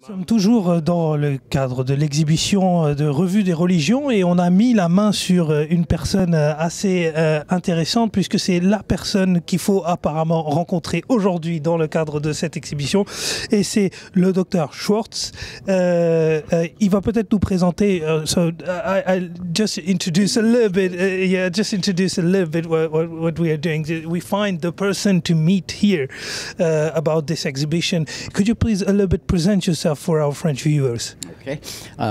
Nous sommes toujours dans le cadre de l'exhibition de Revue des religions et on a mis la main sur une personne assez intéressante puisque c'est la personne qu'il faut apparemment rencontrer aujourd'hui dans le cadre de cette exhibition et c'est le docteur Schwartz. Il va peut-être nous présenter. So I just introduce a little bit. What we are doing. We find the person to meet here about this exhibition. Could you please a little bit present yourself for our French viewers? Okay.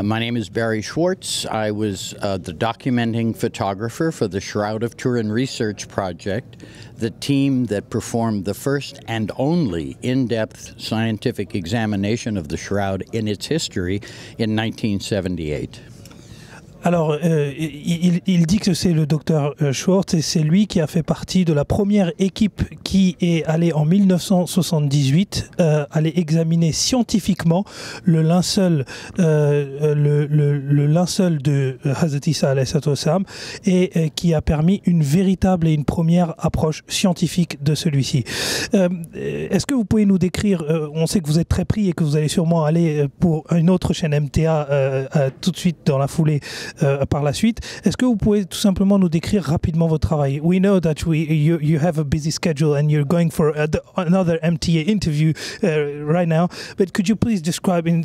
My name is Barry Schwartz. I was the documenting photographer for the Shroud of Turin Research Project, the team that performed the first and only in-depth scientific examination of the shroud in its history in 1978. Alors, il dit que c'est le docteur Schwartz et c'est lui qui a fait partie de la première équipe qui est allée en 1978 aller examiner scientifiquement le linceul de Hazrat Isa alayhi salam et qui a permis une véritable et une première approche scientifique de celui-ci. Est-ce que vous pouvez nous décrire, on sait que vous êtes très pris et que vous allez sûrement aller pour une autre chaîne MTA tout de suite dans la foulée par la suite. Est-ce que vous pouvez tout simplement nous décrire rapidement votre travail? We know that you have a busy schedule and you're going for another MTA interview right now, but could you please describe in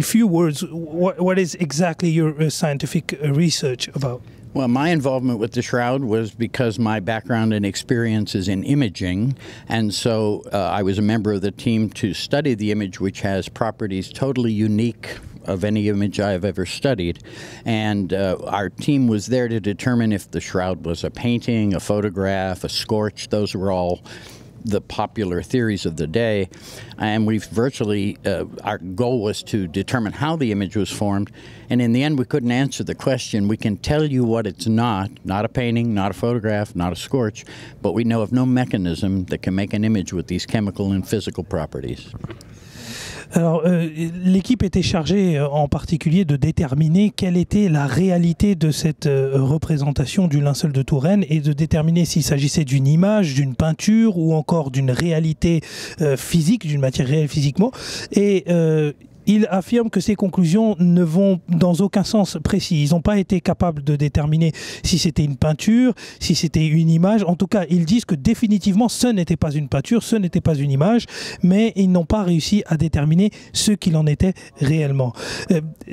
few words what is exactly your scientific research about? Well, my involvement with the Shroud was because my background and experience is in imaging, and so I was a member of the team to study the image, which has properties totally unique of any image I have ever studied. And our team was there to determine if the shroud was a painting, a photograph, a scorch. Those were all the popular theories of the day. And we've virtually, our goal was to determine how the image was formed. And in the end, we couldn't answer the question. We can tell you what it's not a painting, not a photograph, not a scorch, but we know of no mechanism that can make an image with these chemical and physical properties. Alors, l'équipe était chargée en particulier de déterminer quelle était la réalité de cette représentation du linceul de Touraine et de déterminer s'il s'agissait d'une image, d'une peinture ou encore d'une réalité physique, d'une matière réelle physiquement. Et il affirme que ces conclusions ne vont dans aucun sens précis. Ils n'ont pas été capables de déterminer si c'était une peinture, si c'était une image. En tout cas, ils disent que définitivement, ce n'était pas une peinture, ce n'était pas une image, mais ils n'ont pas réussi à déterminer ce qu'il en était réellement.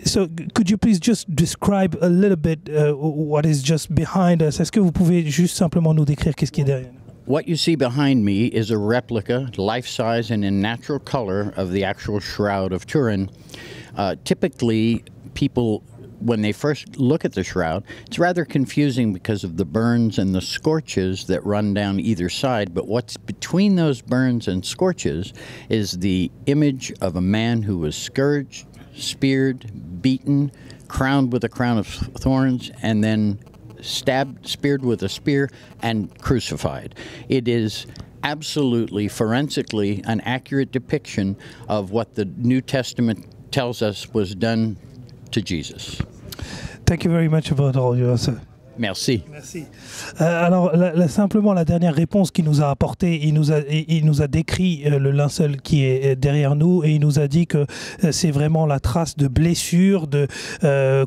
So, could you please just describe a little bit what is just behind us? Est-ce que vous pouvez juste simplement nous décrire qu'est-ce qui est derrière? What you see behind me is a replica, life-size and in natural color, of the actual Shroud of Turin. Typically, people, when they first look at the shroud, it's rather confusing because of the burns and the scorches that run down either side, but what's between those burns and scorches is the image of a man who was scourged, speared, beaten, crowned with a crown of thorns, and then stabbed, speared with a spear, and crucified. It is absolutely, forensically, an accurate depiction of what the New Testament tells us was done to Jesus. Thank you very much about all your answer. Merci. Merci. Alors, simplement la dernière réponse qu'il nous a apportée, il nous a décrit le linceul qui est derrière nous et il nous a dit que c'est vraiment la trace de blessures, de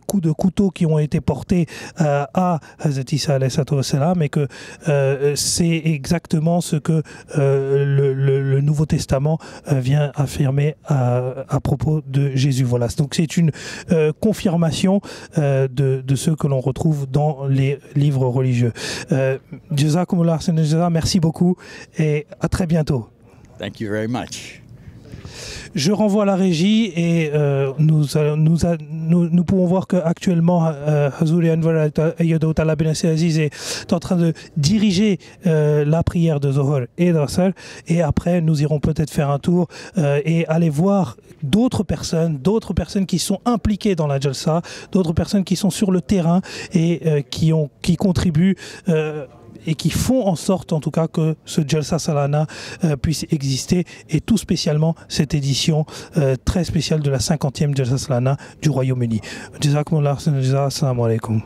coups de couteau qui ont été portés à Hazrat Isa alayhi salam et que c'est exactement ce que le Nouveau Testament vient affirmer à propos de Jésus. Voilà. Donc c'est une confirmation de ce que l'on retrouve dans les livres religieux. Jazakumullah khairan jaza, merci beaucoup et à très bientôt. Thank you very much. Je renvoie la régie et nous pouvons voir qu'actuellement Hazuri Anwar Ayyadahu Ta'ala bin Aziz est en train de diriger la prière de Zohar et d'Asr et après nous irons peut-être faire un tour et aller voir d'autres personnes qui sont impliquées dans la Jalsa, d'autres personnes qui sont sur le terrain et qui contribuent et qui font en sorte en tout cas que ce Jalsa Salana puisse exister et tout spécialement cette édition très spéciale de la 50e Jalsa Salana du Royaume-Uni. Jazakumullah khairan jaza, assalamu alaikum.